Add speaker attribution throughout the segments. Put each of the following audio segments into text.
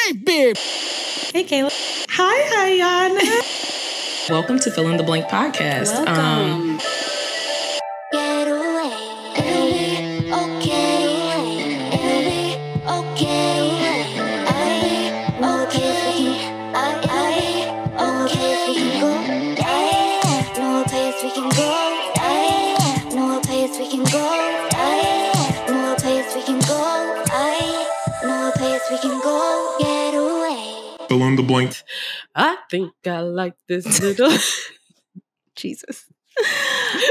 Speaker 1: blank, babe.
Speaker 2: Hey, Kayla.
Speaker 3: Hi, Iyanna.
Speaker 2: Welcome to Fill in the Blank podcast.
Speaker 3: Welcome.
Speaker 4: Get away, it'll be okay. It'll be okay. No place we can go. No place we can go. No place we can go. No place we can go. Get away.
Speaker 1: Fill in the blank.
Speaker 3: I think I like this little...
Speaker 2: Jesus.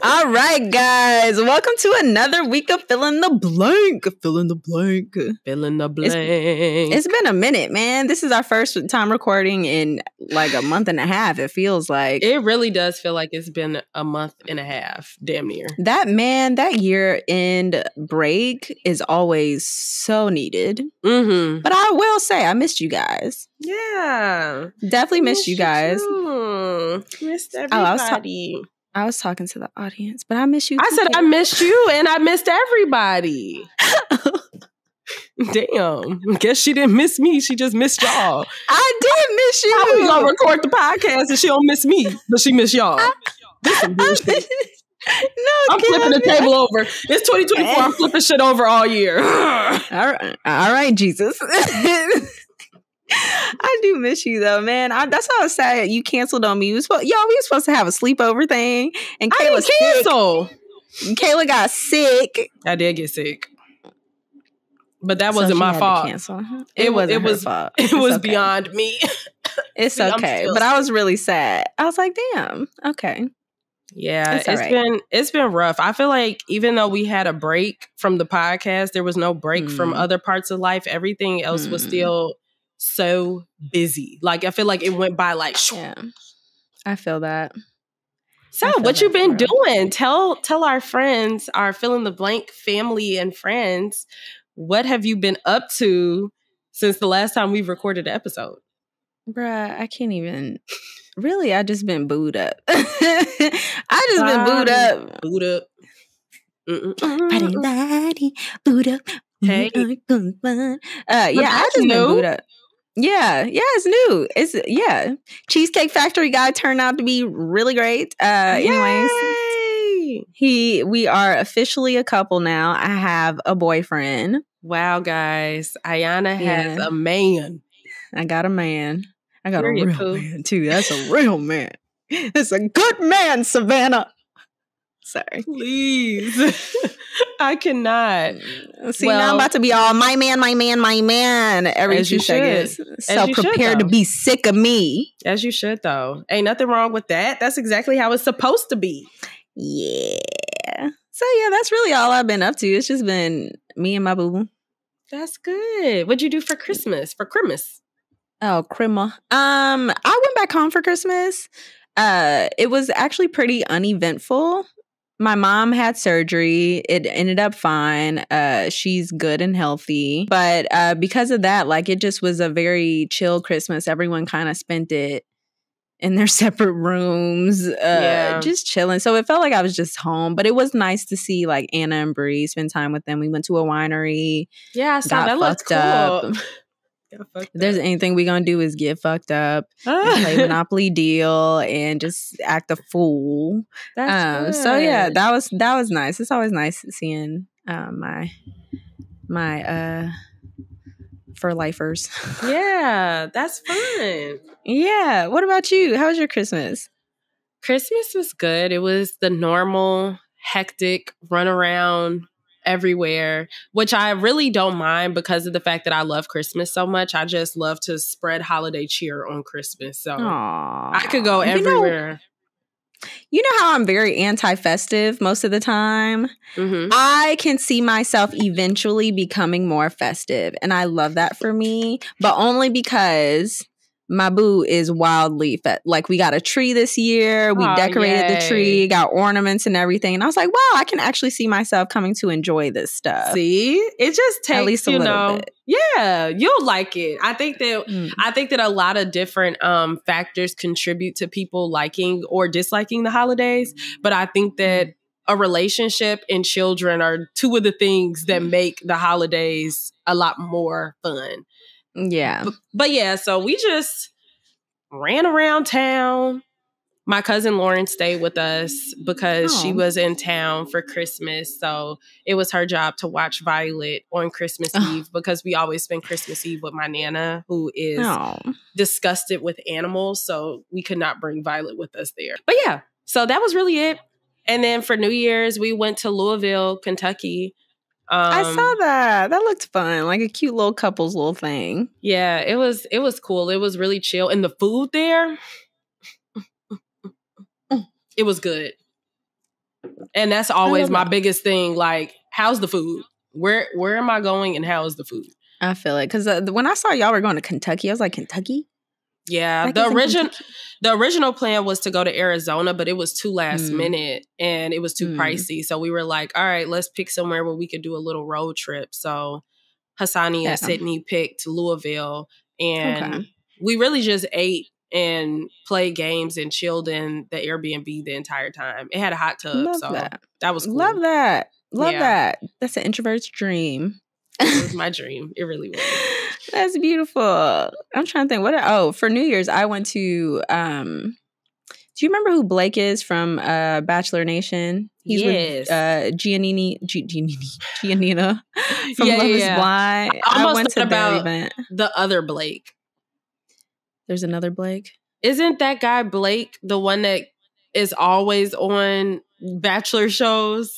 Speaker 2: All right, guys. Welcome to another week of Fill in the Blank. Fill in the blank.
Speaker 3: Fill in the blank.
Speaker 2: It's been a minute, man. This is our first time recording in like a month and a half. It feels like.
Speaker 3: It really does feel like it's been a month and a half, damn near.
Speaker 2: That year-end break is always so needed.
Speaker 3: Mm-hmm.
Speaker 2: But I will say, I missed you guys.
Speaker 3: Yeah.
Speaker 2: Definitely missed you guys.
Speaker 3: Missed everybody.
Speaker 2: I was talking to the audience, but I miss you.
Speaker 3: I said I missed you and I missed everybody. Damn. Guess she didn't miss me. She just missed y'all.
Speaker 2: I did miss you.
Speaker 3: How we gonna record the podcast and she don't miss me, but she miss y'all? This some bullshit.
Speaker 2: No,
Speaker 3: I'm flipping the table over. It's 2024. I'm flipping shit over all year.
Speaker 2: All right, Jesus. I do miss you though, man. That's how I was sad you canceled on me. We were supposed to have a sleepover thing, and
Speaker 3: I didn't cancel.
Speaker 2: Kayla got sick.
Speaker 3: I did get sick, but that wasn't my fault.
Speaker 2: It wasn't her fault.
Speaker 3: It was okay. Beyond me.
Speaker 2: It's okay, but I was really sad. I was like, damn. Okay.
Speaker 3: Yeah, it's been rough. I feel like even though we had a break from the podcast, there was no break from other parts of life. Everything else was still so busy. Like I feel like it went by like
Speaker 2: yeah. I feel that.
Speaker 3: So what you been doing? Tell our friends, our Fill in the Blank family and friends, what have you been up to since the last time we've recorded an episode?
Speaker 2: Bruh, I can't even. Really, I just been booed up. I just been booed up.
Speaker 3: Booed up.
Speaker 2: Booed up.
Speaker 3: Hey.
Speaker 2: I just been booed up. Yeah, it's new. Cheesecake Factory guy turned out to be really great. Anyways, we are officially a couple now. I have a boyfriend.
Speaker 3: Wow, guys. Iyanna has a man.
Speaker 2: I got a man. I got a real man too. That's a real man. That's a good man, Savannah. Sorry.
Speaker 3: Please. I cannot.
Speaker 2: See, now I'm about to be all my man every 2 seconds. So prepared to be sick of me.
Speaker 3: As you should, though. Ain't nothing wrong with that. That's exactly how it's supposed to be.
Speaker 2: Yeah. So, yeah, that's really all I've been up to. It's just been me and my boo.
Speaker 3: That's good. What'd you do for Christmas?
Speaker 2: Oh, Christmas. I went back home for Christmas. It was actually pretty uneventful. My mom had surgery. It ended up fine. She's good and healthy. But because of that, like it just was a very chill Christmas. Everyone kind of spent it in their separate rooms, just chilling. So it felt like I was just home. But it was nice to see like Anna and Bree, spend time with them. We went to a winery.
Speaker 3: Yeah, I saw that. Looked cool.
Speaker 2: Up. If there's anything we're gonna do is get fucked up, and play Monopoly Deal, and just act a fool.
Speaker 3: That's
Speaker 2: so yeah, that was nice. It's always nice seeing my for lifers.
Speaker 3: Yeah, that's fun.
Speaker 2: Yeah. What about you? How was your Christmas?
Speaker 3: Christmas was good. It was the normal, hectic run around everywhere, which I really don't mind because of the fact that I love Christmas so much. I just love to spread holiday cheer on Christmas. So I could go everywhere.
Speaker 2: You know how I'm very anti-festive most of the time? Mm-hmm. I can see myself eventually becoming more festive. And I love that for me, but only because my boo is wildly like we got a tree this year. We decorated the tree, got ornaments and everything. And I was like, wow, I can actually see myself coming to enjoy this stuff.
Speaker 3: See, it just takes,
Speaker 2: at least a little bit.
Speaker 3: Yeah, you'll like it. I think that a lot of different factors contribute to people liking or disliking the holidays. But I think that a relationship and children are two of the things that make the holidays a lot more fun.
Speaker 2: Yeah.
Speaker 3: But yeah, so we just ran around town. My cousin Lauren stayed with us because she was in town for Christmas. So it was her job to watch Violet on Christmas Eve because we always spend Christmas Eve with my Nana, who is disgusted with animals. So we could not bring Violet with us there. But yeah, so that was really it. And then for New Year's, we went to Louisville, Kentucky.
Speaker 2: I saw that. That looked fun. Like a cute little couples little thing.
Speaker 3: Yeah, it was cool. It was really chill. And the food there, it was good. And that's always my biggest thing. Like, how's the food? Where am I going and how is the food?
Speaker 2: I feel it. Because when I saw y'all were going to Kentucky, I was like, Kentucky?
Speaker 3: Yeah. The original plan was to go to Arizona, but it was too last minute and it was too pricey. So we were like, all right, let's pick somewhere where we could do a little road trip. So Hassani and Sydney picked Louisville. And we really just ate and played games and chilled in the Airbnb the entire time. It had a hot tub, that was cool.
Speaker 2: Love that. That. That's an introvert's dream.
Speaker 3: It was my dream. It really was.
Speaker 2: That's beautiful. I'm trying to think. For New Year's, I went to. Do you remember who Blake is from Bachelor Nation? He's with Giannina from Love Is Blind.
Speaker 3: I went to their event. The other Blake.
Speaker 2: There's another Blake.
Speaker 3: Isn't that guy Blake the one that is always on Bachelor shows?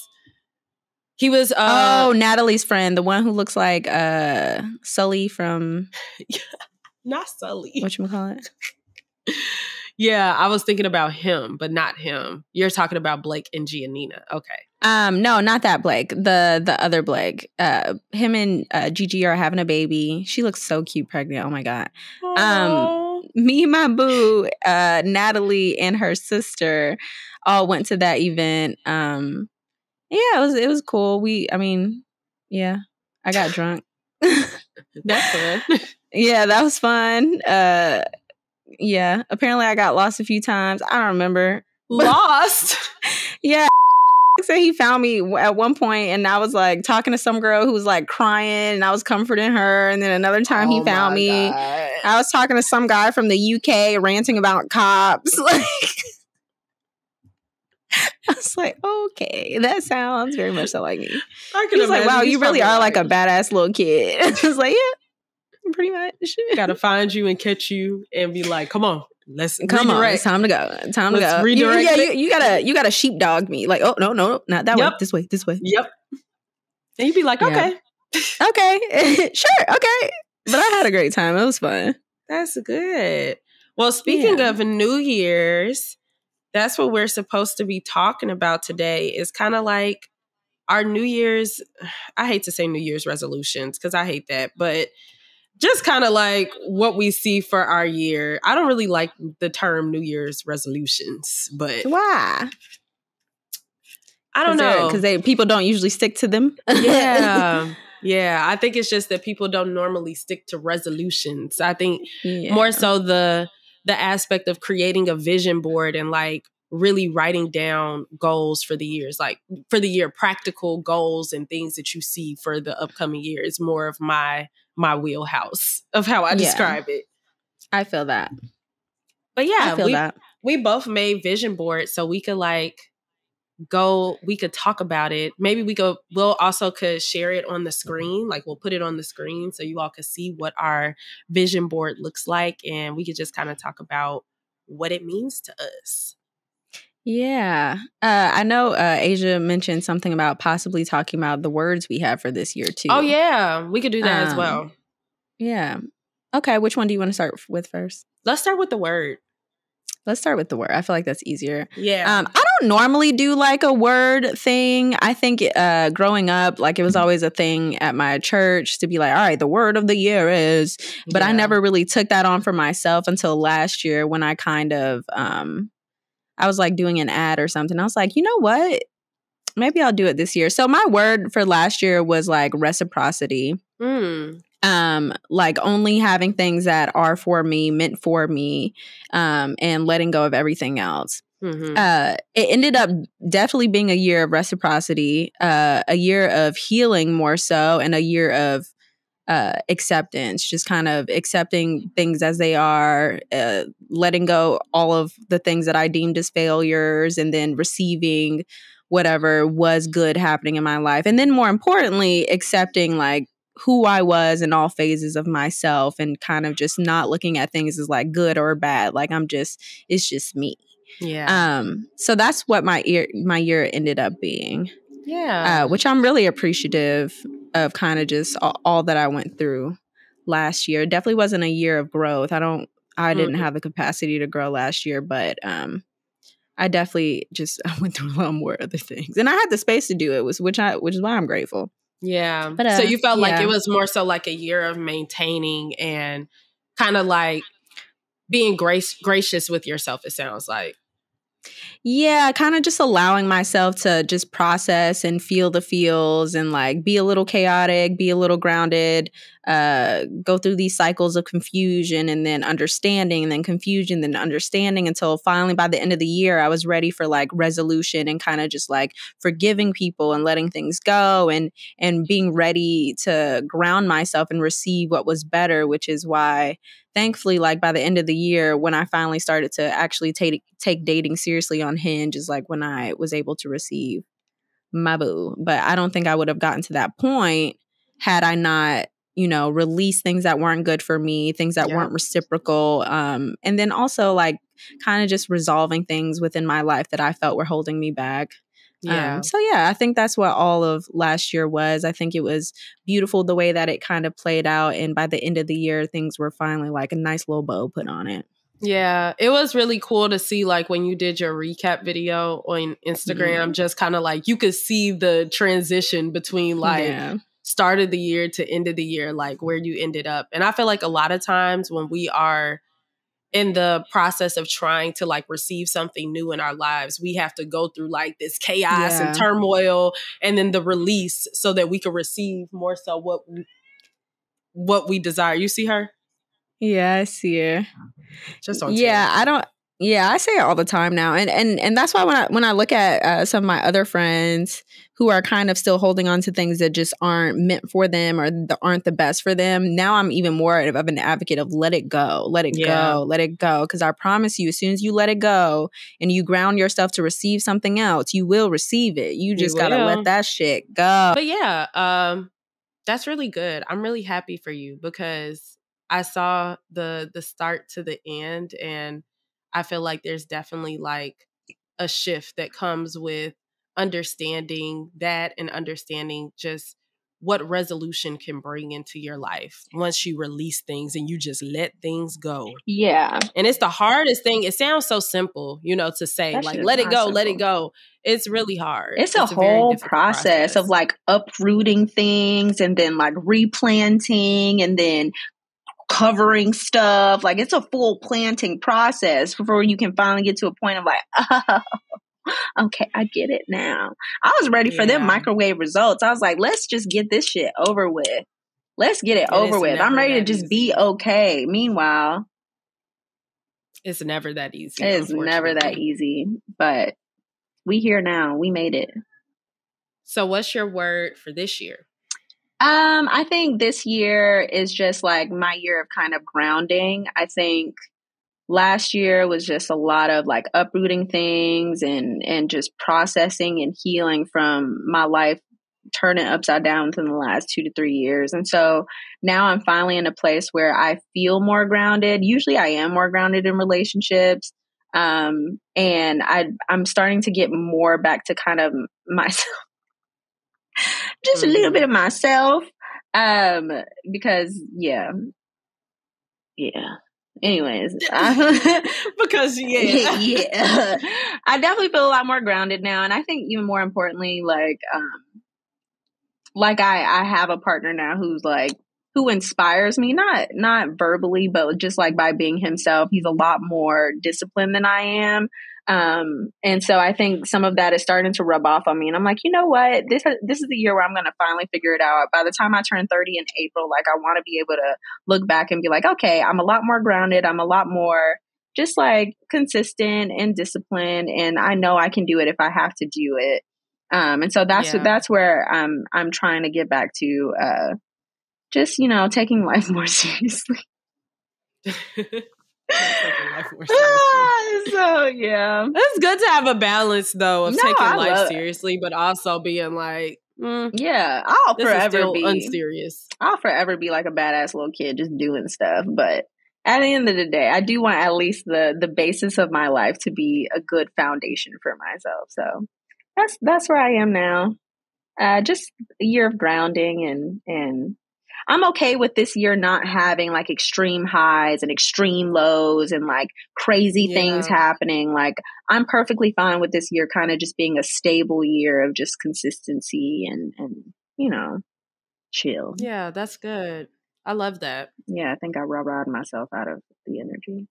Speaker 3: He was
Speaker 2: Natalie's friend, the one who looks like Sully from
Speaker 3: not Sully.
Speaker 2: Whatchamacallit?
Speaker 3: Yeah, I was thinking about him, but not him. You're talking about Blake and Giannina. Okay.
Speaker 2: No, not that Blake. The other Blake. Him and Gigi are having a baby. She looks so cute pregnant. Oh my God. Me and my boo, Natalie and her sister all went to that event. It was cool. I got drunk.
Speaker 3: That's fun.
Speaker 2: Yeah, that was fun. Apparently I got lost a few times. I don't remember.
Speaker 3: Lost?
Speaker 2: Yeah. So he found me at one point and I was like talking to some girl who was like crying and I was comforting her. And then another time he found me. God. I was talking to some guy from the UK ranting about cops. Like, I was like, okay, that sounds very much so like me. He's like, wow, you really are like a badass little kid. I was like, yeah, pretty much.
Speaker 3: Gotta find you and catch you and be like, come on. Let's
Speaker 2: redirect.
Speaker 3: It's
Speaker 2: time to go. Redirect. You gotta sheepdog me. Like, oh no, not that way. This way.
Speaker 3: Yep. And you'd be like, okay.
Speaker 2: Okay. Sure, okay. But I had a great time. It was fun.
Speaker 3: That's good. Well, speaking of New Year's, that's what we're supposed to be talking about today. Is kind of like our New Year's, I hate to say New Year's resolutions because I hate that, but just kind of like what we see for our year. I don't really like the term New Year's resolutions, but
Speaker 2: why?
Speaker 3: I don't know.
Speaker 2: Because people don't usually stick to them.
Speaker 3: Yeah. Yeah. I think it's just that people don't normally stick to resolutions. I think more so the aspect of creating a vision board and like really writing down goals for the years, like for the year, practical goals and things that you see for the upcoming year is more of my wheelhouse of how I describe it.
Speaker 2: I feel that.
Speaker 3: But yeah, we both made vision boards so we could like we could talk about it. Maybe we'll also could share it on the screen. Like we'll put it on the screen so you all could see what our vision board looks like. And we could just kind of talk about what it means to us.
Speaker 2: Yeah. I know Asia mentioned something about possibly talking about the words we have for this year too.
Speaker 3: Oh yeah. We could do that as well.
Speaker 2: Yeah. Okay. Which one do you want to start with first?
Speaker 3: Let's start with the word.
Speaker 2: Let's start with the word. I feel like that's easier.
Speaker 3: Yeah.
Speaker 2: I don't normally do like a word thing. I think growing up, like it was always a thing at my church to be like, all right, the word of the year is, but I never really took that on for myself until last year when I kind of, I was like doing an ad or something. I was like, you know what? Maybe I'll do it this year. So my word for last year was like reciprocity. Like only having things that are for me, meant for me, and letting go of everything else. It ended up definitely being a year of reciprocity, a year of healing more so, and a year of acceptance, just kind of accepting things as they are, letting go all of the things that I deemed as failures, and then receiving whatever was good happening in my life. And then more importantly, accepting like who I was in all phases of myself, and kind of just not looking at things as like good or bad. Like it's just me.
Speaker 3: Yeah.
Speaker 2: So that's what my year ended up being.
Speaker 3: Yeah.
Speaker 2: Which I'm really appreciative of, kind of just all that I went through last year. It definitely wasn't a year of growth. I didn't have the capacity to grow last year, but I definitely I went through a lot more other things, and I had the space to do it, which is why I'm grateful.
Speaker 3: Yeah.
Speaker 2: But
Speaker 3: so you felt like it was more so like a year of maintaining and kind of like being gracious with yourself, it sounds like.
Speaker 2: Yeah, kind of just allowing myself to just process and feel the feels, and like be a little chaotic, be a little grounded, go through these cycles of confusion and then understanding, and then confusion, then understanding, until finally by the end of the year, I was ready for like resolution, and kind of just like forgiving people and letting things go, and being ready to ground myself and receive what was better, which is why thankfully, like by the end of the year, when I finally started to actually take dating seriously on Hinge, is like when I was able to receive my boo. But I don't think I would have gotten to that point had I not, released things that weren't good for me, things that weren't reciprocal. And then also like kind of just resolving things within my life that I felt were holding me back.
Speaker 3: Yeah.
Speaker 2: So yeah, I think that's what all of last year was. I think it was beautiful the way that it kind of played out. And by the end of the year, things were finally like a nice little bow put on it.
Speaker 3: Yeah, it was really cool to see like when you did your recap video on Instagram, just kind of like you could see the transition between like start of the year to end of the year, like where you ended up. And I feel like a lot of times when we are in the process of trying to like receive something new in our lives, we have to go through like this chaos and turmoil, and then the release, so that we can receive more so what we desire. You see her?
Speaker 2: Yeah, I see her.
Speaker 3: Just on
Speaker 2: I say it all the time now, and that's why when I look at some of my other friends who are kind of still holding on to things that just aren't meant for them, or aren't the best for them, now I'm even more of an advocate of let it go, because I promise you, as soon as you let it go and you ground yourself to receive something else, you will receive it. You just gotta let that shit go.
Speaker 3: But yeah, that's really good. I'm really happy for you, because I saw the start to the end, and I feel like there's definitely like a shift that comes with understanding that, and understanding just what resolution can bring into your life once you release things and you just let things go.
Speaker 2: Yeah.
Speaker 3: And it's the hardest thing. It sounds so simple, to say, that like, let it go, let it go. It's really hard.
Speaker 2: It's a whole process of like uprooting things, and then like replanting, and then covering stuff. Like it's a full planting process before you can finally get to a point of like, oh, okay, I get it now. I was ready for them microwave results. I was like, let's just get this shit over with. Let's get it over with. I'm ready to just be okay. Meanwhile,
Speaker 3: it's never that easy.
Speaker 2: It's never that easy, but we here now. We made it.
Speaker 3: So what's your word for this year?
Speaker 2: I think this year is just like my year of kind of grounding. I think last year was just a lot of like uprooting things, and just processing and healing from my life turning upside down within the last 2 to 3 years. And so now I'm finally in a place where I feel more grounded. Usually I am more grounded in relationships. And I'm starting to get more back to kind of myself. Just a little bit of myself. Because anyways,
Speaker 3: because
Speaker 2: I definitely feel a lot more grounded now. And I think even more importantly, like I have a partner now who inspires me, not verbally, but just like by being himself. He's a lot more disciplined than I am. And so I think some of that is starting to rub off on me. And I'm like, you know what? This is the year where I'm going to finally figure it out. By the time I turn 30 in April, like I want to be able to look back and be like, okay, I'm a lot more grounded. I'm a lot more just like consistent and disciplined. And I know I can do it if I have to do it. And so that's where I'm trying to get back to, just, taking life more seriously.
Speaker 3: Taking life more seriously.
Speaker 2: So, yeah.
Speaker 3: It's good to have a balance, though, of taking life seriously, but also being like,
Speaker 2: yeah, I'll forever be
Speaker 3: unserious.
Speaker 2: I'll forever be like a badass little kid just doing stuff. But at the end of the day, I do want at least the basis of my life to be a good foundation for myself. So that's where I am now. Just a year of grounding, and I'm okay with this year not having like extreme highs and extreme lows and like crazy things happening. Like, I'm perfectly fine with this year kind of just being a stable year of just consistency and chill.
Speaker 3: Yeah, that's good. I love that.
Speaker 2: Yeah, I think I rah-rahed myself out of the energy.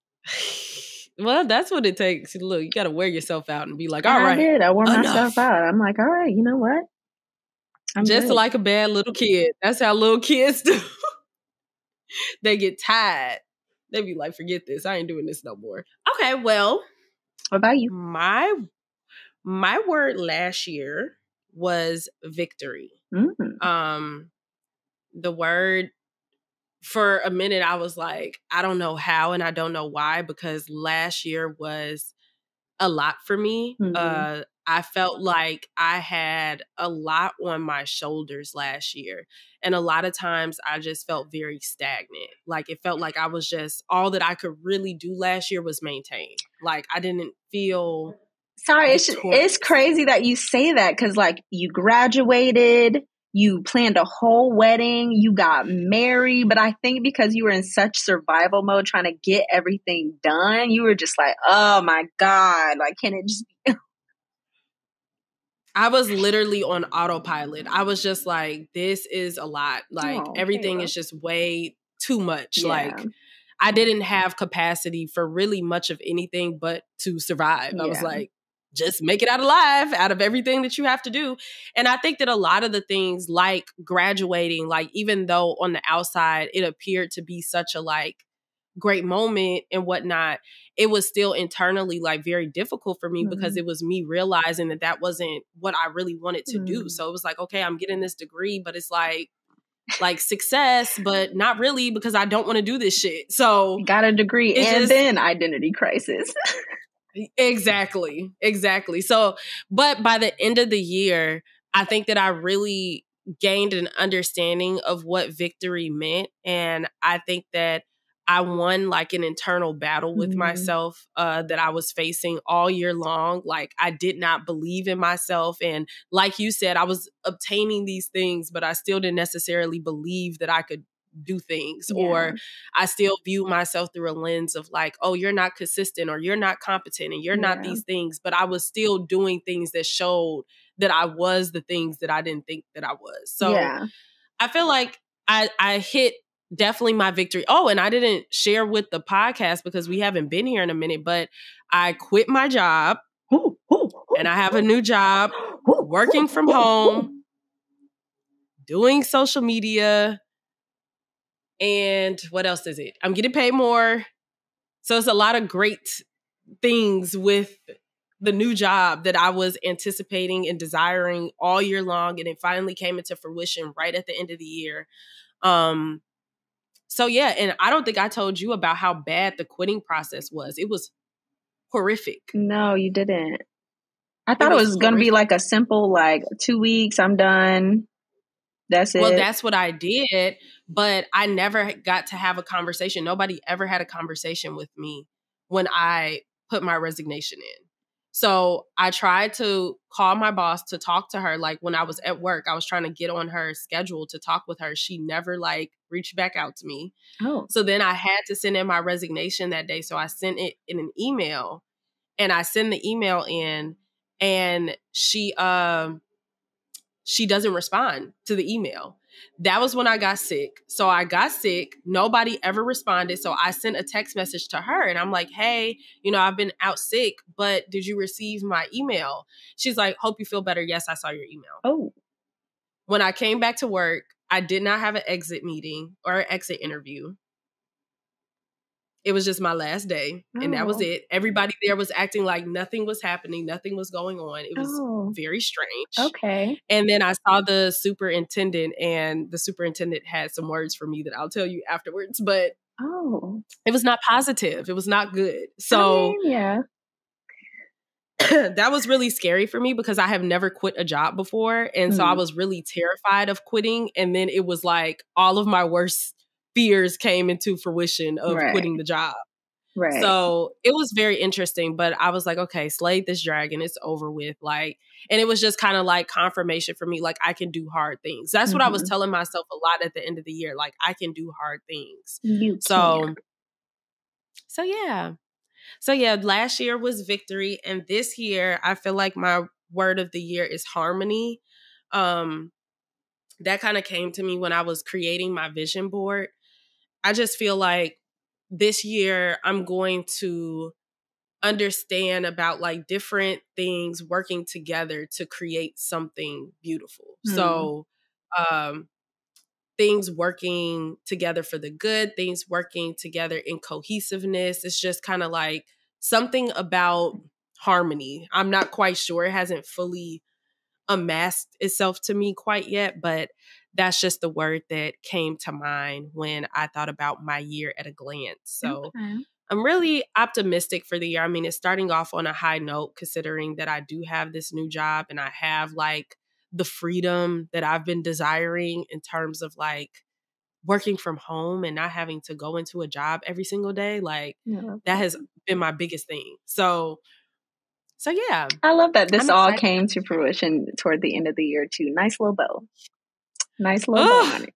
Speaker 3: Well, that's what it takes. Look, you got to wear yourself out and be like,
Speaker 2: and
Speaker 3: all right.
Speaker 2: I did. I wore myself out. I'm like, all right, you know what? I'm
Speaker 3: just
Speaker 2: good.
Speaker 3: like a bad little kid. That's how little kids do. They get tired. They be like, forget this. I ain't doing this no more. Okay, well.
Speaker 2: What about you?
Speaker 3: My word last year was victory.
Speaker 2: Mm-hmm.
Speaker 3: The word, for a minute, I was like, I don't know how and I don't know why, because last year was a lot for me.
Speaker 2: Mm-hmm.
Speaker 3: I felt like I had a lot on my shoulders last year. And a lot of times I just felt very stagnant. Like, it felt like I was just, all that I could really do last year was maintain. Like, I didn't feel
Speaker 2: Sorry, it's crazy that you say that, because like, you graduated, you planned a whole wedding, you got married, but I think because you were in such survival mode trying to get everything done, you were just like, oh my God, like, can it just be?
Speaker 3: I was literally on autopilot. I was just like, this is a lot. Like, everything is just way too much.
Speaker 2: Yeah.
Speaker 3: Like, I didn't have capacity for really much of anything but to survive. I was like, just make it out alive out of everything that you have to do. And I think that a lot of the things like graduating, like, even though on the outside it appeared to be such a like great moment and whatnot, it was still internally like very difficult for me because it was me realizing that that wasn't what I really wanted to do. So it was like, okay, I'm getting this degree, but it's like success, but not really, because I don't want to do this shit. So
Speaker 2: got a degree and then identity crisis.
Speaker 3: Exactly. So, but by the end of the year, I think that I really gained an understanding of what victory meant. And I think that I won like an internal battle with myself that I was facing all year long. Like, I did not believe in myself. And like you said, I was obtaining these things, but I still didn't necessarily believe that I could do things, or I still view myself through a lens of like, oh, you're not consistent, or you're not competent, and you're not these things. But I was still doing things that showed that I was the things that I didn't think that I was. So I feel like I hit definitely my victory. Oh, and I didn't share with the podcast because we haven't been here in a minute, but I quit my job and I have a new job working from home, doing social media. And what else is it? I'm getting paid more. So it's a lot of great things with the new job that I was anticipating and desiring all year long. And it finally came into fruition right at the end of the year. So yeah, and I don't think I told you about how bad the quitting process was. It was horrific.
Speaker 2: No, you didn't. I thought it was going to be like a simple, like 2 weeks, I'm done. That's it.
Speaker 3: Well, that's what I did, but I never got to have a conversation. Nobody ever had a conversation with me when I put my resignation in. So I tried to call my boss to talk to her. Like, when I was at work, I was trying to get on her schedule to talk with her. She never like reached back out to me. So then I had to send in my resignation that day. So I sent it in an email, and I sent the email in, and she doesn't respond to the email. That was when I got sick. So I got sick. Nobody ever responded. So I sent a text message to her, and I'm like, hey, I've been out sick, but did you receive my email? She's like, hope you feel better. Yes, I saw your email. When I came back to work, I did not have an exit meeting or an exit interview. it was just my last day, and that was it. Everybody there was acting like nothing was happening, nothing was going on. It was very strange.
Speaker 1: Okay.
Speaker 3: And then I saw the superintendent, and the superintendent had some words for me that I'll tell you afterwards, but it was not positive. It was not good. So
Speaker 1: yeah.
Speaker 3: That was really scary for me because I have never quit a job before. And so I was really terrified of quitting. And then it was like all of my worst fears came into fruition of quitting the job.
Speaker 1: Right.
Speaker 3: So it was very interesting, but I was like, okay, slayed this dragon. It's over with. Like, and it was just kind of like confirmation for me. Like, I can do hard things. That's what I was telling myself a lot at the end of the year. Like, I can do hard things. So yeah. So yeah, last year was victory. And this year, I feel like my word of the year is harmony. That kind of came to me when I was creating my vision board. I just feel like this year I'm going to understand about like different things working together to create something beautiful. So things working together for the good, things working together in cohesiveness. It's just kind of like something about harmony. I'm not quite sure. It hasn't fully amassed itself to me quite yet, but that's just the word that came to mind when I thought about my year at a glance. So I'm really optimistic for the year. I mean, it's starting off on a high note, considering that I do have this new job and I have like the freedom that I've been desiring in terms of like working from home and not having to go into a job every single day. Like that has been my biggest thing. So yeah.
Speaker 1: I love that this all came to fruition toward the end of the year too. Nice little bow. Nice little bow on it.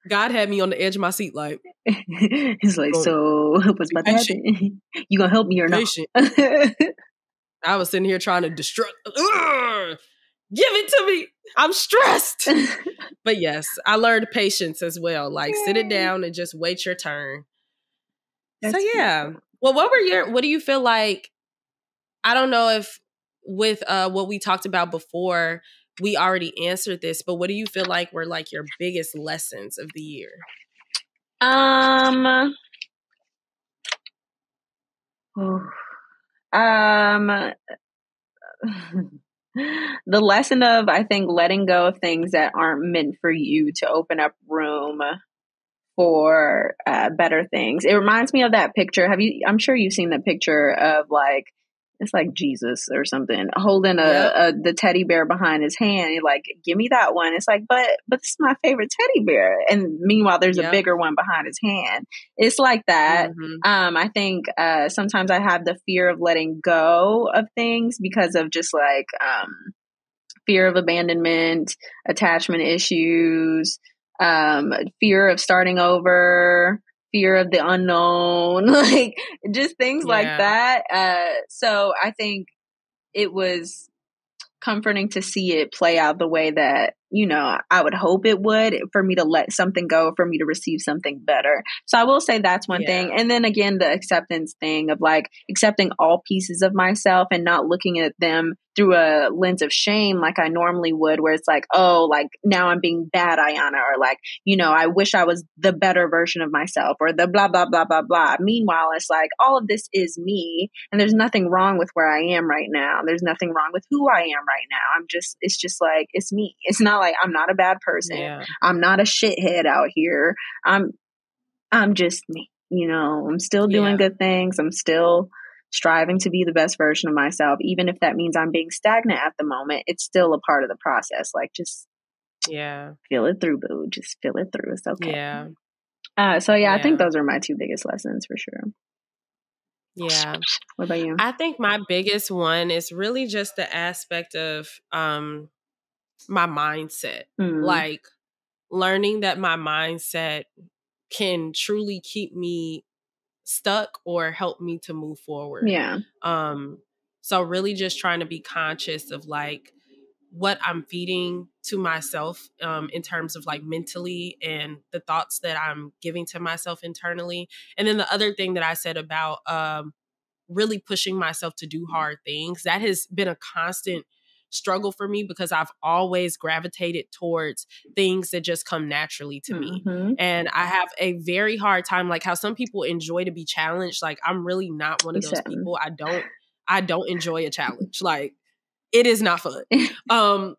Speaker 3: God had me on the edge of my seat, like
Speaker 1: he's like, so what's about to happen? You gonna help me or not?
Speaker 3: I was sitting here trying to destruct. Give it to me. I'm stressed. But yes, I learned patience as well. Like sit it down and just wait your turn. That's yeah. Beautiful. Well, what do you feel like? I don't know if with what we talked about before, we already answered this, but what do you feel like were like your biggest lessons of the year?
Speaker 2: The lesson of, I think, letting go of things that aren't meant for you to open up room for better things. It reminds me of that picture. I'm sure you've seen the picture of like, it's like Jesus or something holding the teddy bear behind his hand. You're like, give me that one. It's like, but this is my favorite teddy bear. And meanwhile, there's a bigger one behind his hand. It's like that. I think sometimes I have the fear of letting go of things because of just like fear of abandonment, attachment issues, fear of starting over, fear of the unknown, like just things like that. So I think it was comforting to see it play out the way that, you know, I would hope it would, for me to let something go, for me to receive something better. So I will say that's one thing. And then again, the acceptance thing of like accepting all pieces of myself and not looking at them through a lens of shame like I normally would, where it's like, oh, like now I'm being bad, Iyanna, or like, you know, I wish I was the better version of myself, or the blah, blah, blah, blah, blah. Meanwhile, it's like all of this is me, and there's nothing wrong with where I am right now. There's nothing wrong with who I am right now. It's just like, it's me. It's not like I'm not a bad person. I'm not a shithead out here. I'm just me. You know, I'm still doing good things. I'm still striving to be the best version of myself. Even if that means I'm being stagnant at the moment, it's still a part of the process. Like, just feel it through, boo. Just feel it through. It's okay. I think those are my two biggest lessons for sure.
Speaker 3: Yeah.
Speaker 2: What about you?
Speaker 3: I think my biggest one is really just the aspect of my mindset. Like learning that my mindset can truly keep me stuck or help me to move forward. So really just trying to be conscious of like what I'm feeding to myself in terms of like mentally and the thoughts that I'm giving to myself internally. And then the other thing that I said about really pushing myself to do hard things, that has been a constant struggle for me because I've always gravitated towards things that just come naturally to me. And I have a very hard time, like how some people enjoy to be challenged. Like I'm really not one of those people. I don't enjoy a challenge. Like it is not fun.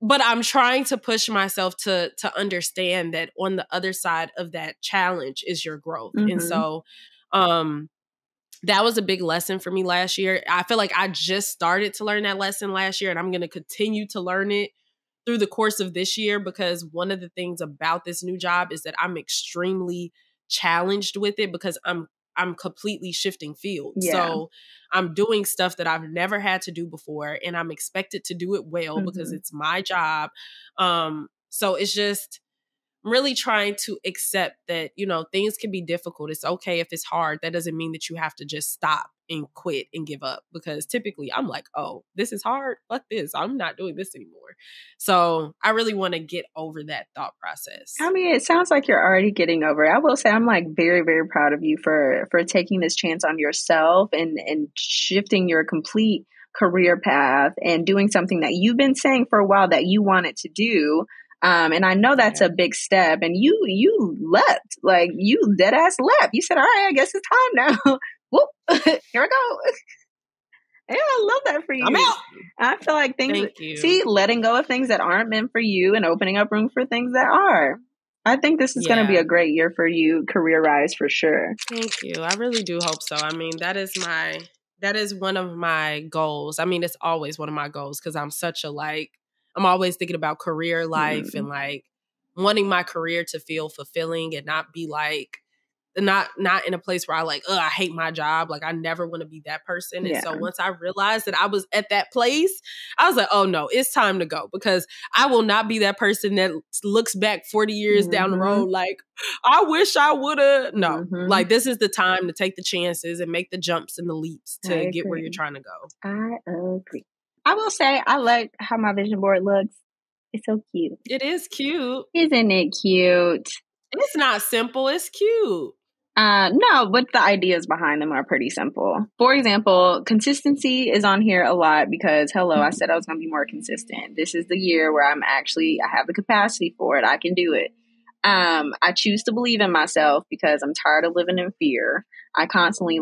Speaker 3: But I'm trying to push myself to understand that on the other side of that challenge is your growth. And so that was a big lesson for me last year. I feel like I just started to learn that lesson last year, and I'm going to continue to learn it through the course of this year, because one of the things about this new job is that I'm extremely challenged with it because I'm completely shifting fields. Yeah. So I'm doing stuff that I've never had to do before, and I'm expected to do it well because it's my job. So it's just really trying to accept that, you know, things can be difficult. It's okay if it's hard. That doesn't mean that you have to just stop and quit and give up, because typically I'm like, oh, this is hard. Fuck this. I'm not doing this anymore. So I really want to get over that thought process.
Speaker 1: I mean, it sounds like you're already getting over it. I will say I'm like very, very proud of you for taking this chance on yourself and shifting your complete career path and doing something that you've been saying for a while that you wanted to do. And I know that's a big step, and you leapt, like you dead ass leapt. You said, all right, I guess it's time now. Whoop, here I go. Yeah, I love that for you.
Speaker 3: I'm out.
Speaker 1: I feel like see, letting go of things that aren't meant for you and opening up room for things that are. I think this is going to be a great year for you, career-wise, for sure.
Speaker 3: Thank you. I really do hope so. I mean, that is one of my goals. I mean, it's always one of my goals because I'm such a I'm always thinking about career life and like wanting my career to feel fulfilling and not be like, not in a place where I hate my job. Like I never want to be that person. And so once I realized that I was at that place, I was like, oh no, it's time to go, because I will not be that person that looks back 40 years down the road like, I wish I would have. No, like this is the time to take the chances and make the jumps and the leaps to get where you're trying to go.
Speaker 1: I agree. I will say I like how my vision board looks. It's so cute.
Speaker 3: It is cute.
Speaker 1: Isn't it cute?
Speaker 3: It's not simple. It's cute.
Speaker 1: No, but the ideas behind them are pretty simple. For example, consistency is on here a lot because, I said I was going to be more consistent. This is the year where I have the capacity for it. I can do it. I choose to believe in myself because I'm tired of living in fear. I constantly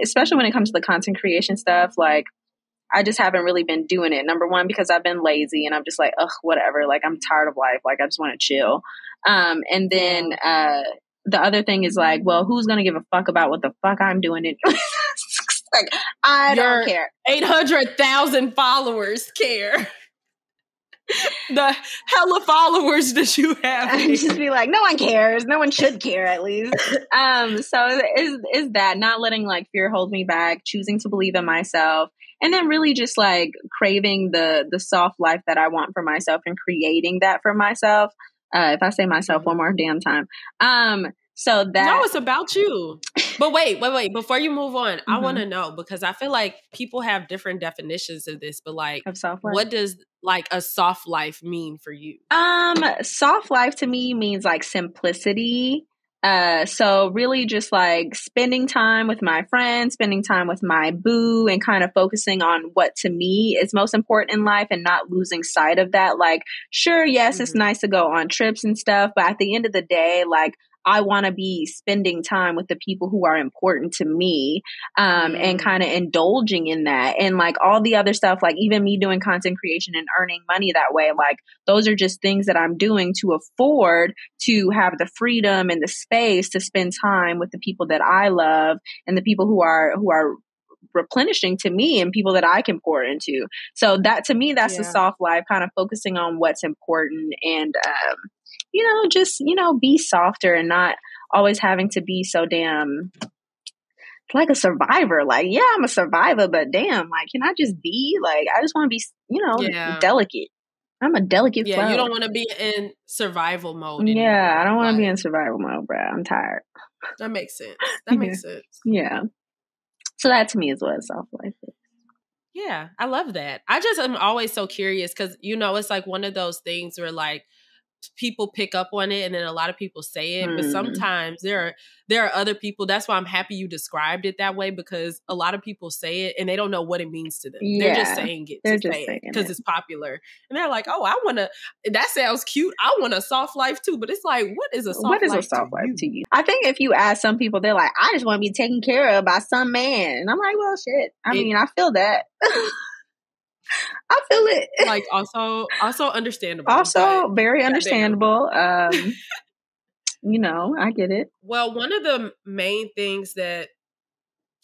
Speaker 1: especially when it comes to the content creation stuff, I just haven't really been doing it. Number one, because I've been lazy and I'm just like, ugh, whatever. Like, I'm tired of life. Like, I just want to chill. And then, the other thing is well, who's going to give a fuck about what the fuck I'm doing? I don't care.
Speaker 3: 800,000 followers care. The hella followers that you have.
Speaker 1: I just be like, no one cares. No one should care, at least. So is that not letting fear hold me back, choosing to believe in myself, and then really just craving the soft life that I want for myself and creating that for myself. If I say myself one more damn time. So that
Speaker 3: no, it's about you. But wait. Before you move on, I want to know, because I feel like people have different definitions of this, but
Speaker 1: of soft life.
Speaker 3: What does a soft life mean for you?
Speaker 1: Soft life to me means simplicity. So really just spending time with my friends, spending time with my boo, and kind of focusing on what to me is most important in life and not losing sight of that. Sure, yes, it's nice to go on trips and stuff, but at the end of the day, I want to be spending time with the people who are important to me, and kind of indulging in that. And all the other stuff, even me doing content creation and earning money that way, those are just things that I'm doing to afford to have the freedom and the space to spend time with the people that I love and the people who are replenishing to me and people that I can pour into. So that, to me, that's the soft life, kind of focusing on what's important and, just, be softer and not always having to be so damn like a survivor. I'm a survivor, but damn, can I just be I just want to be, delicate. I'm a delicate flower.
Speaker 3: You don't want to be in survival mode
Speaker 1: anymore. Yeah, I don't want to be in survival mode, bro. I'm tired.
Speaker 3: That makes sense. That makes sense.
Speaker 1: Yeah. So that to me is what soft life is.
Speaker 3: Yeah, I love that. I just am always so curious because, it's one of those things where people pick up on it, and then a lot of people say it, but sometimes there are other people. That's why I'm happy you described it that way, because a lot of people say it and they don't know what it means to them. They're just saying it to say it because it's popular, and they're like, oh, I want to, that sounds cute, I want a soft life too. But it's like, what is a soft life to you?
Speaker 1: I think if you ask some people, they're like, I just want to be taken care of by some man, and I'm like, well, shit, I mean, I feel that. I feel it.
Speaker 3: Like, also understandable.
Speaker 1: Also very understandable. You know, I get it.
Speaker 3: Well, one of the main things that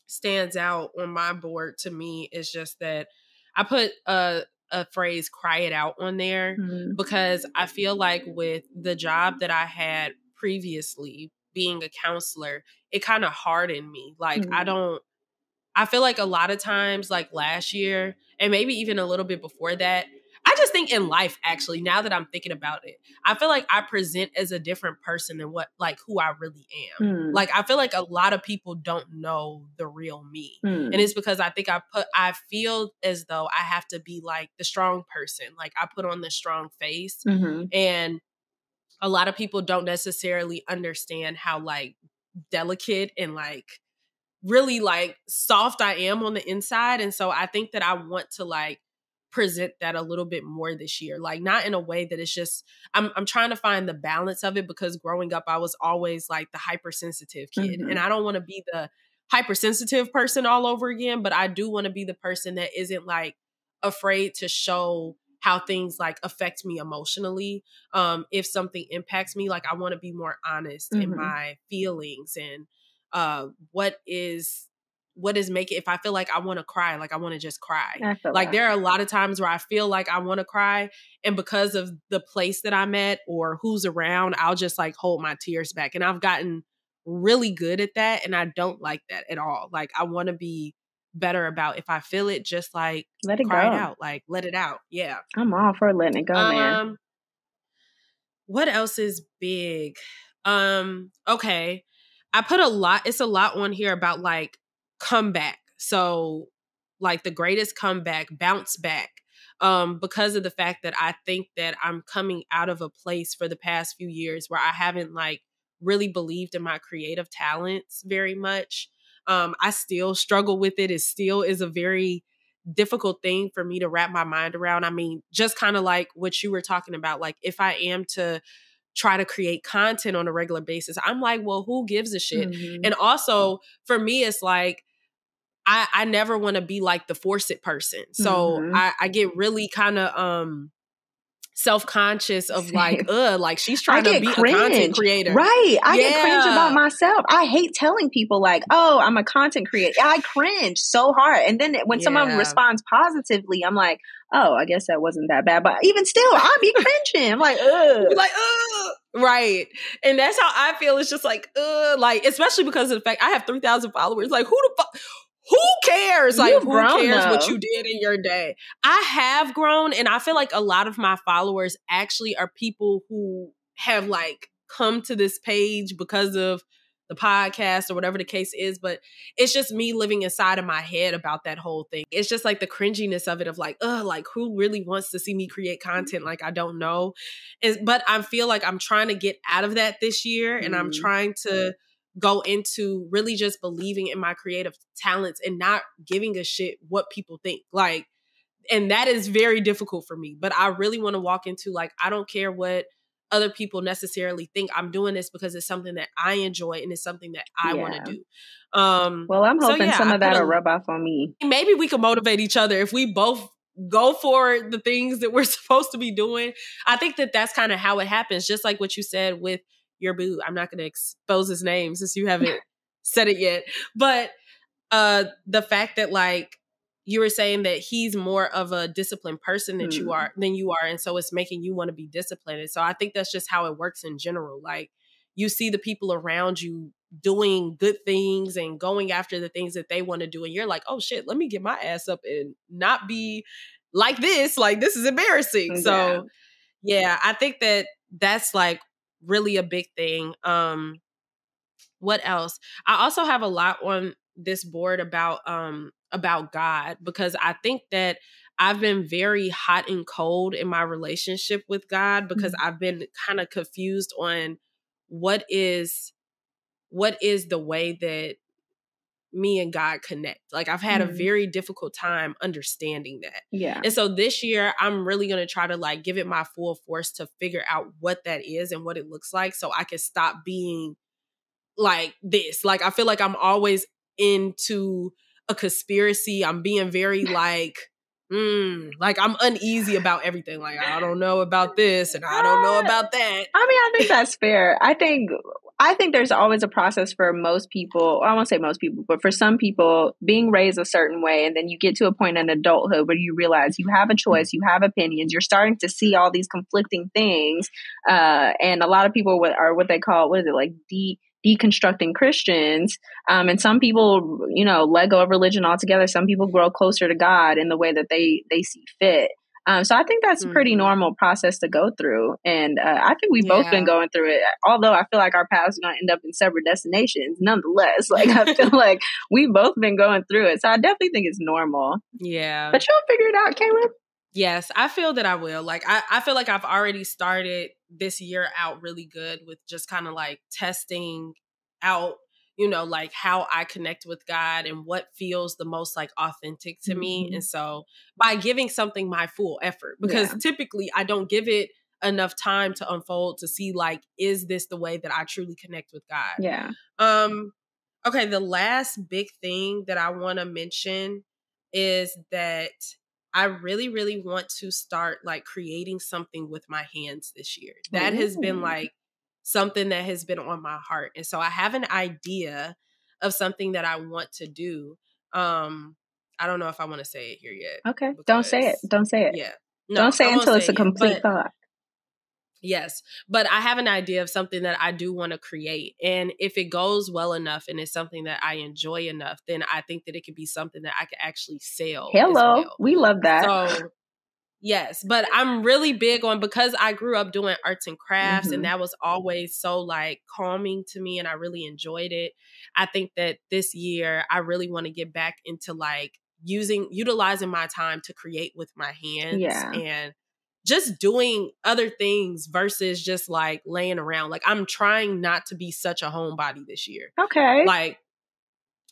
Speaker 3: stands out on my board to me is just that I put a phrase, cry it out, on there, because I feel like with the job that I had previously, being a counselor, it kind of hardened me. Like, I feel like a lot of times, like last year, and maybe even a little bit before that, I just think in life, actually, now that I'm thinking about it, I feel like I present as a different person than who I really am. Like, I feel like a lot of people don't know the real me. And it's because I think I feel as though I have to be like the strong person. Like, I put on the strong face, and a lot of people don't necessarily understand how like delicate and like really like soft I am on the inside. And so I think that I want to like present that a little bit more this year. Like, not in a way that it's just, I'm trying to find the balance of it, because growing up, I was always like the hypersensitive kid. And I don't want to be the hypersensitive person all over again, but I do want to be the person that isn't like afraid to show how things like affect me emotionally. If something impacts me, like I want to be more honest in my feelings, and what is making, if I feel like I want to cry, like I want to just cry. Like, there are a lot of times where I feel like I want to cry, and because of the place that I'm at or who's around, I'll just like hold my tears back. And I've gotten really good at that, and I don't like that at all. Like, I want to be better about, if I feel it, just like
Speaker 1: let it
Speaker 3: cry
Speaker 1: go.
Speaker 3: It out, like let it out. Yeah,
Speaker 1: I'm all for letting it go, man.
Speaker 3: What else is big? Okay, I put it's a lot on here about like comeback. So like the greatest comeback, bounce back. Because of the fact that I think that I'm coming out of a place for the past few years where I haven't like really believed in my creative talents very much. I still struggle with it. It still is a very difficult thing for me to wrap my mind around. I mean, just kind of like what you were talking about, like if I am to try to create content on a regular basis, I'm like, well, who gives a shit? And also for me, it's like, I never want to be like the force it person. So I get really kind of self-conscious of like, like she's trying to be a content creator.
Speaker 1: Right. I get cringe about myself. I hate telling people like, oh, I'm a content creator. I cringe so hard. And then when someone responds positively, I'm like, oh, I guess that wasn't that bad. But even still, I'll be cringing. I'm like, ugh.
Speaker 3: You're like, ugh. Right. And that's how I feel. It's just like, like, especially because of the fact I have 3,000 followers. Like, who cares? Like, who cares what you did in your day? I have grown, and I feel like a lot of my followers actually are people who have like come to this page because of the podcast or whatever the case is. But it's just me living inside of my head about that whole thing. It's just like the cringiness of it, of like, like who really wants to see me create content? Like, I don't know. But I feel like I'm trying to get out of that this year, and I'm trying to go into really just believing in my creative talents and not giving a shit what people think. Like, and that is very difficult for me, but I really want to walk into like, I don't care what other people necessarily think. I'm doing this because it's something that I enjoy and it's something that I want to do.
Speaker 1: Well, I'm hoping some of that will rub off on me.
Speaker 3: Maybe we can motivate each other if we both go for the things that we're supposed to be doing. I think that that's kind of how it happens. Just like what you said with your boo. I'm not going to expose his name since you haven't said it yet. But the fact that like you were saying that he's more of a disciplined person than you are. And so it's making you want to be disciplined. And so I think that's just how it works in general. Like, you see the people around you doing good things and going after the things that they want to do. And you're like, oh shit, let me get my ass up and not be like this. Like, this is embarrassing. Yeah. So yeah, I think that that's like really a big thing. What else? I also have a lot on this board about God, because I think that I've been very hot and cold in my relationship with God because I've been kind of confused on what is the way that me and God connect. Like I've had a very difficult time understanding that.
Speaker 1: Yeah.
Speaker 3: And so this year I'm really going to try to like give it my full force to figure out what that is and what it looks like so I can stop being like this. Like I feel like I'm always into a conspiracy. I'm being very like I'm uneasy about everything. Like I don't know about this and I don't know about that.
Speaker 1: I mean, I think that's fair. I think there's always a process for most people. I won't say most people, but for some people, being raised a certain way, and then you get to a point in adulthood where you realize you have a choice, you have opinions, you're starting to see all these conflicting things, and a lot of people are what they call, what is it, like deconstructing Christians. And some people, let go of religion altogether. Some people grow closer to God in the way that they see fit. So I think that's a pretty normal process to go through. And I think we've both been going through it. Although I feel like our paths are going to end up in separate destinations, nonetheless. Like I feel like we've both been going through it. So I definitely think it's normal.
Speaker 3: Yeah.
Speaker 1: But you'll figure it out, Caleb.
Speaker 3: Yes, I feel that I will. Like, I feel like I've already started this year out really good with just kind of like testing out, like how I connect with God and what feels the most like authentic to me. And so by giving something my full effort, because typically I don't give it enough time to unfold to see like, is this the way that I truly connect with God?
Speaker 1: Yeah.
Speaker 3: Okay, the last big thing that I want to mention is that I really, really want to start like creating something with my hands this year. That has been like something that has been on my heart. And so I have an idea of something that I want to do. I don't know if I want to say it here yet.
Speaker 1: Okay. Don't say it. Don't say it.
Speaker 3: Yeah. No,
Speaker 1: don't say it until it's a
Speaker 3: yet,
Speaker 1: complete thought.
Speaker 3: Yes, but I have an idea of something that I do want to create. And if it goes well enough and it's something that I enjoy enough, then I think that it could be something that I could actually sell.
Speaker 1: Hello.
Speaker 3: As well.
Speaker 1: We love that.
Speaker 3: So, yes, but I'm really big on, because I grew up doing arts and crafts and that was always so like calming to me and I really enjoyed it. I think that this year I really want to get back into like utilizing my time to create with my hands and just doing other things versus just like laying around. Like I'm trying not to be such a homebody this year.
Speaker 1: Okay.
Speaker 3: Like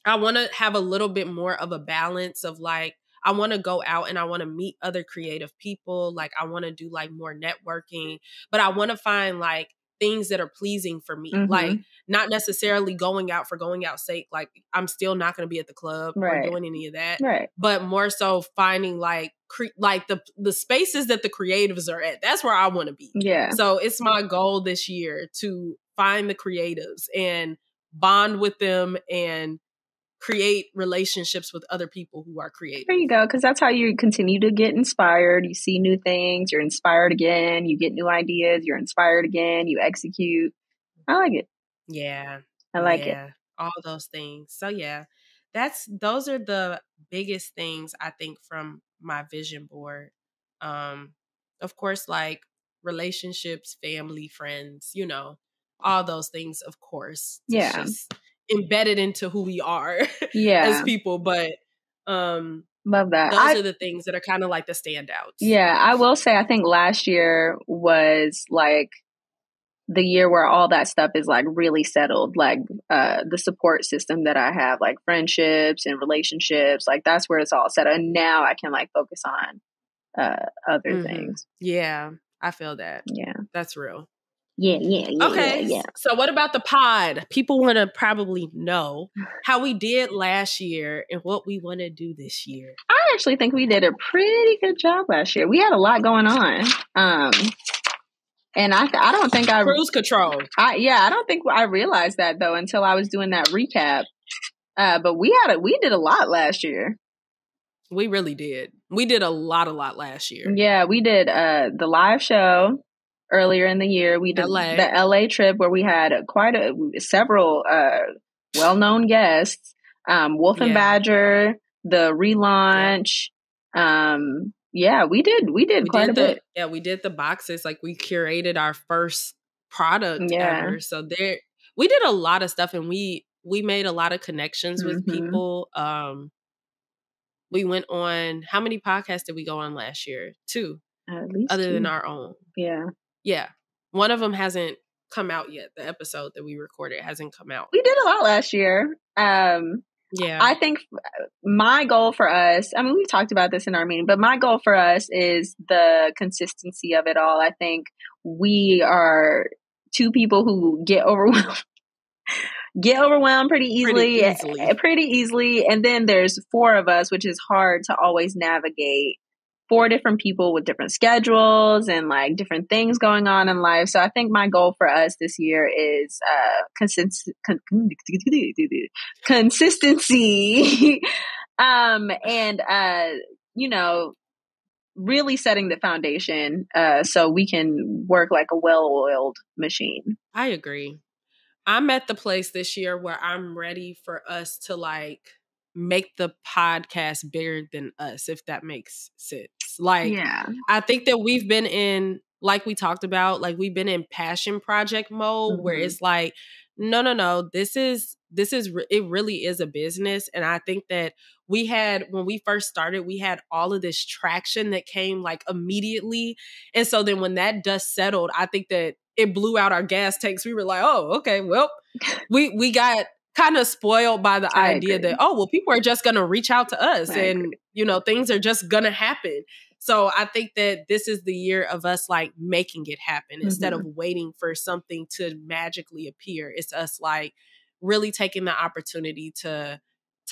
Speaker 3: I want to have a little bit more of a balance of like, I want to go out and I want to meet other creative people. Like I want to do like more networking, but I want to find like things that are pleasing for me. Like not necessarily going out for going out's sake. Like I'm still not going to be at the club or doing any of that.
Speaker 1: Right.
Speaker 3: But more so finding like the spaces that the creatives are at. That's where I want to be.
Speaker 1: Yeah.
Speaker 3: So it's my goal this year to find the creatives and bond with them and create relationships with other people who are creative.
Speaker 1: There you go. Because that's how you continue to get inspired. You see new things. You're inspired again. You get new ideas. You're inspired again. You execute. I like it.
Speaker 3: Yeah.
Speaker 1: I like it.
Speaker 3: All those things. So yeah, those are the biggest things I think from my vision board. Of course, like relationships, family, friends, all those things, of course. It's just embedded into who we are as people. But
Speaker 1: love that.
Speaker 3: Those are the things that are kind of like the standouts.
Speaker 1: Yeah, I will say I think last year was like the year where all that stuff is like really settled, like the support system that I have, like friendships and relationships, like that's where it's all settled. And now I can like focus on other things.
Speaker 3: Yeah, I feel that.
Speaker 1: Yeah.
Speaker 3: That's real.
Speaker 1: Yeah.
Speaker 3: Okay.
Speaker 1: Yeah.
Speaker 3: So what about the pod? People want to probably know how we did last year and what we want to do this year.
Speaker 1: I actually think we did a pretty good job last year. We had a lot going on. And I don't think I
Speaker 3: cruise control.
Speaker 1: I don't think I realized that though until I was doing that recap. But we did a lot last year.
Speaker 3: We really did. We did a lot last year.
Speaker 1: Yeah, we did the live show earlier in the year. We did the LA trip where we had several well-known guests. Wolf and Badger, the relaunch. We did quite a bit.
Speaker 3: Yeah, we did the boxes. Like we curated our first product ever. So we did a lot of stuff and we made a lot of connections with people. We went on, how many podcasts did we go on last year? 2.
Speaker 1: At least
Speaker 3: other
Speaker 1: 2.
Speaker 3: than our own.
Speaker 1: Yeah.
Speaker 3: Yeah. One of them hasn't come out yet. The episode that we recorded hasn't come out.
Speaker 1: We did a lot last year.
Speaker 3: Yeah.
Speaker 1: I think my goal for us, I mean, we've talked about this in our meeting, but my goal for us is the consistency of it all. I think we are 2 people who get overwhelmed pretty easily. And then there's 4 of us, which is hard to always navigate. 4 different people with different schedules and like different things going on in life. So I think my goal for us this year is consistency and really setting the foundation so we can work like a well-oiled machine.
Speaker 3: I agree. I'm at the place this year where I'm ready for us to like make the podcast bigger than us, if that makes sense. Like,
Speaker 1: yeah.
Speaker 3: I think that we've been in, like we talked about, like we've been in passion project mode where it's like, no, this is it really is a business. And I think that when we first started, we had all of this traction that came like immediately. And so then when that dust settled, I think that it blew out our gas tanks. We were like, oh, okay, well, we got kind of spoiled by the idea that, oh, well, people are just going to reach out to us and, things are just going to happen. So I think that this is the year of us like making it happen instead of waiting for something to magically appear. It's us like really taking the opportunity to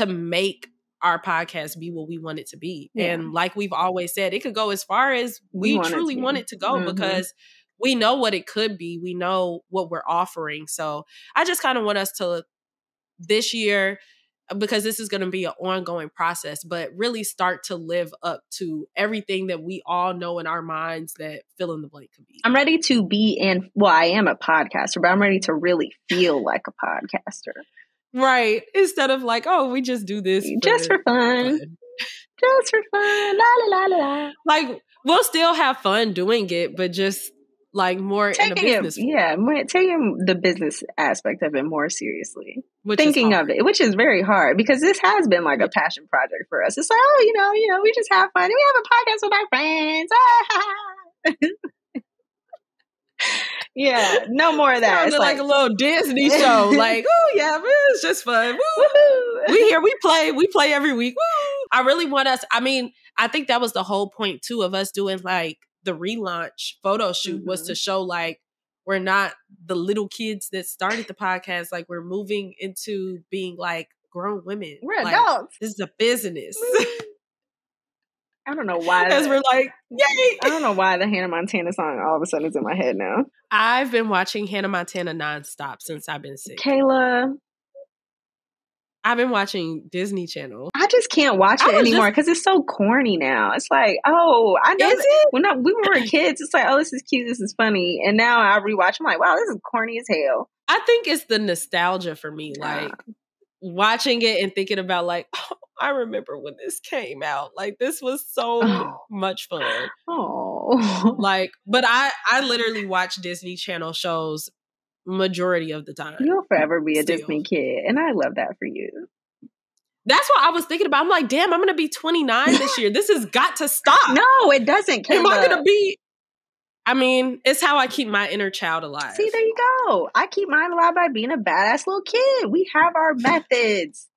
Speaker 3: make our podcast be what we want it to be. Yeah. And like we've always said, it could go as far as we truly want it to go because we know what it could be. We know what we're offering. So I just kind of want us to this year, because this is going to be an ongoing process, but really start to live up to everything that we all know in our minds that fill in the blank could be.
Speaker 1: I'm ready to I am a podcaster, but I'm ready to really feel like a podcaster.
Speaker 3: Right. Instead of like, oh, we just do this
Speaker 1: just for fun. Just for fun. La la la la.
Speaker 3: Like, we'll still have fun doing it, but just like more in a business form.
Speaker 1: Taking the business aspect of it more seriously. Thinking of it, which is very hard because this has been like a passion project for us. It's like, oh, we just have fun. We have a podcast with our friends. Yeah, no more of that.
Speaker 3: It's like a little Disney show. Like, oh yeah, it's just fun. Woo. We play every week. Woo. I really want us. I mean, I think that was the whole point too of us doing like the relaunch photo shoot was to show like we're not the little kids that started the podcast. Like we're moving into being like grown women.
Speaker 1: We're
Speaker 3: like,
Speaker 1: adults.
Speaker 3: This is a business.
Speaker 1: I don't know why.
Speaker 3: As we're like, yay!
Speaker 1: I don't know why the Hannah Montana song all of a sudden is in my head now.
Speaker 3: I've been watching Hannah Montana nonstop since I've been sick.
Speaker 1: Kayla.
Speaker 3: I've been watching Disney Channel.
Speaker 1: I just can't watch it anymore because it's so corny now. It's like, oh, I know. When we were kids, it's like, oh, this is cute, this is funny. And now I rewatch, I'm like, wow, this is corny as hell.
Speaker 3: I think it's the nostalgia for me. Like, watching it and thinking about like, oh, I remember when this came out. Like, this was so much fun.
Speaker 1: Oh.
Speaker 3: Like, but I literally watch Disney Channel shows majority of the time.
Speaker 1: You'll forever be a Disney kid. And I love that for you.
Speaker 3: That's what I was thinking about. I'm like, damn, I'm going to be 29 this year. This has got to stop.
Speaker 1: No, it doesn't, Kayla.
Speaker 3: Am I going to be... I mean, it's how I keep my inner child alive.
Speaker 1: See, there you go. I keep mine alive by being a badass little kid. We have our methods.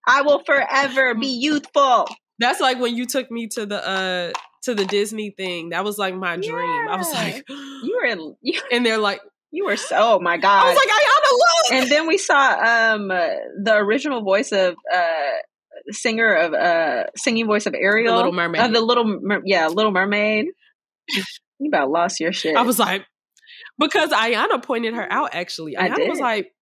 Speaker 1: I will forever be youthful.
Speaker 3: That's like when you took me to the Disney thing. That was like my dream. I was like, and they're like,
Speaker 1: you were so, oh my God.
Speaker 3: I was like, Iyanna, look!
Speaker 1: And then we saw the original voice of singing voice of Ariel.
Speaker 3: The Little Mermaid.
Speaker 1: Little Mermaid. You about lost your shit.
Speaker 3: I was like, because Iyanna pointed her out, actually. Iyanna was like,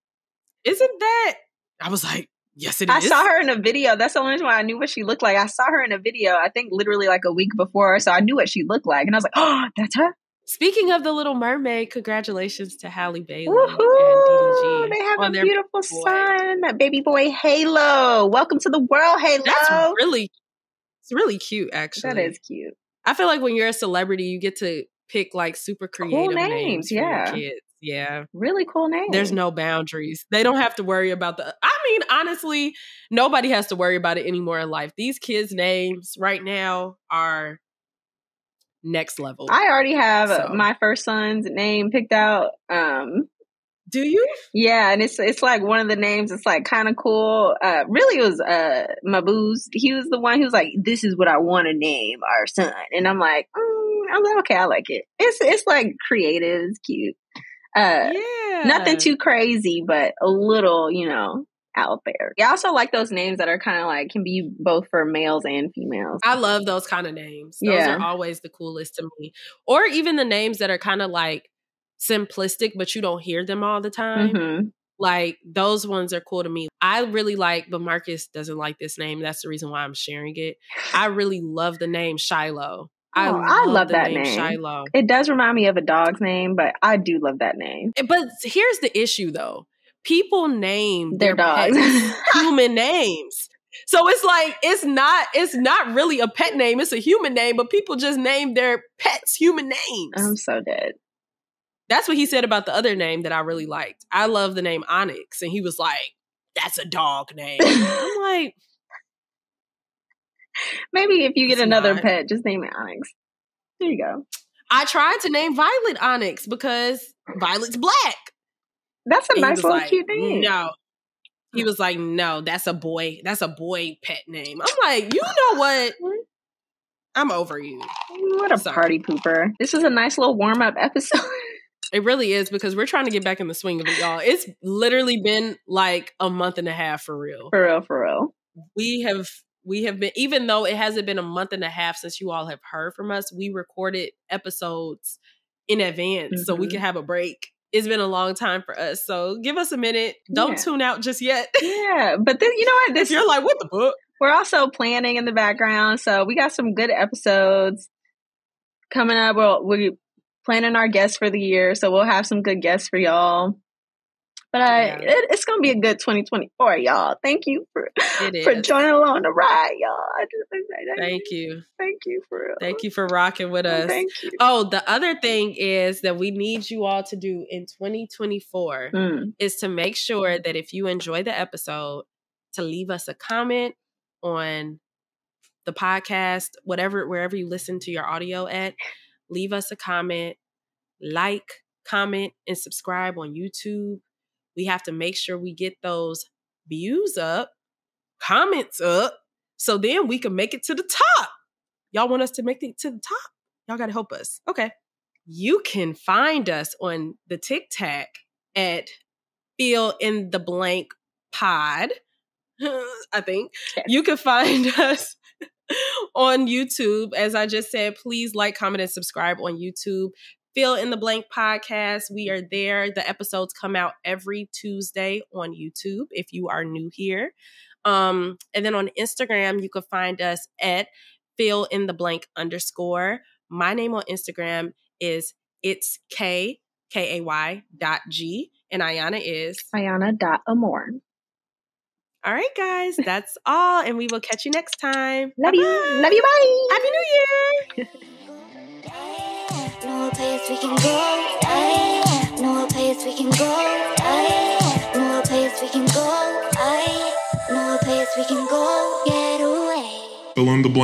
Speaker 3: isn't that? I was like, yes, it is.
Speaker 1: I saw her in a video. That's the only reason why I knew what she looked like. I saw her in a video, I think literally like a week before. So I knew what she looked like. And I was like, oh, that's her.
Speaker 3: Speaking of the Little Mermaid, congratulations to Halle Bailey
Speaker 1: Woohoo!
Speaker 3: and DDG.
Speaker 1: They have a beautiful son, that baby boy Halo. Welcome to the world, Halo.
Speaker 3: It's really cute, actually.
Speaker 1: That is cute.
Speaker 3: I feel like when you're a celebrity, you get to pick like super creative
Speaker 1: cool names
Speaker 3: for your kids. Yeah.
Speaker 1: Really cool name.
Speaker 3: There's no boundaries. They don't have to worry about honestly, nobody has to worry about it anymore in life. These kids' names right now are next level.
Speaker 1: I already have my first son's name picked out.
Speaker 3: Do you?
Speaker 1: Yeah, and it's like one of the names. It's like kind of cool. Really, it was my boo's. He was the one who was like, "This is what I want to name our son," and I'm like, okay, I like it. It's like creative. It's cute. Nothing too crazy, but a little, out there. I also like those names that are kind of like can be both for males and females.
Speaker 3: I love those kind of names. Those are always the coolest to me. Or even the names that are kind of like simplistic, but you don't hear them all the time.
Speaker 1: Mm-hmm.
Speaker 3: Like those ones are cool to me. I really like, but Marcus doesn't like this name. That's the reason why I'm sharing it. I really love the name Shiloh.
Speaker 1: I love that name.
Speaker 3: Shiloh.
Speaker 1: It does remind me of a dog's name, but I do love that name.
Speaker 3: But here's the issue though. People name
Speaker 1: their dogs
Speaker 3: human names. So it's like it's not really a pet name, it's a human name, but people just name their pets human names.
Speaker 1: I'm so dead.
Speaker 3: That's what he said about the other name that I really liked. I love the name Onyx, and he was like, that's a dog name. I'm like,
Speaker 1: maybe if you get another pet, just name it Onyx. There you go.
Speaker 3: I tried to name Violet Onyx because Violet's black.
Speaker 1: That's a nice little cute name.
Speaker 3: No. He was like, no, that's a boy pet name. I'm like, you know what? I'm over you.
Speaker 1: What a party pooper. This was a nice little warm-up episode.
Speaker 3: It really is, because we're trying to get back in the swing of it, y'all. It's literally been like a month and a half for real.
Speaker 1: For real.
Speaker 3: We have been, even though it hasn't been a month and a half since you all have heard from us, we recorded episodes in advance so we can have a break. It's been a long time for us, so give us a minute. Don't tune out just yet.
Speaker 1: Yeah, but then you know what?
Speaker 3: If you're like, what the fuck?
Speaker 1: We're also planning in the background, so we got some good episodes coming up. We're planning our guests for the year, so we'll have some good guests for y'all. But it's going to be a good 2024, y'all. Thank you for joining along the ride, y'all.
Speaker 3: Thank you.
Speaker 1: Thank you for real.
Speaker 3: Thank you for rocking with us.
Speaker 1: Thank you.
Speaker 3: Oh, the other thing is that we need you all to do in 2024 is to make sure that if you enjoy the episode, to leave us a comment on the podcast, wherever you listen to your audio at. Leave us a comment, comment, and subscribe on YouTube. We have to make sure we get those views up, comments up, so then we can make it to the top. Y'all want us to make it to the top? Y'all got to help us. Okay. You can find us on the TikTok at Fill in the Blank Pod. I think. Yes. You can find us on YouTube. As I just said, please comment, and subscribe on YouTube. Fill in the Blank Podcast. We are there. The episodes come out every Tuesday on YouTube if you are new here. And then on Instagram, you can find us at Fill in the Blank _ My name on Instagram is it's KAY.G, and Iyanna is
Speaker 1: Iyanna.Amore.
Speaker 3: All right, guys, that's all, and we will catch you next time.
Speaker 1: Love you. Love you. Bye.
Speaker 3: Happy New Year.
Speaker 4: No place we can go. No place we can go. No place we can go. No place we can go. Get away.
Speaker 5: Fill in the blank.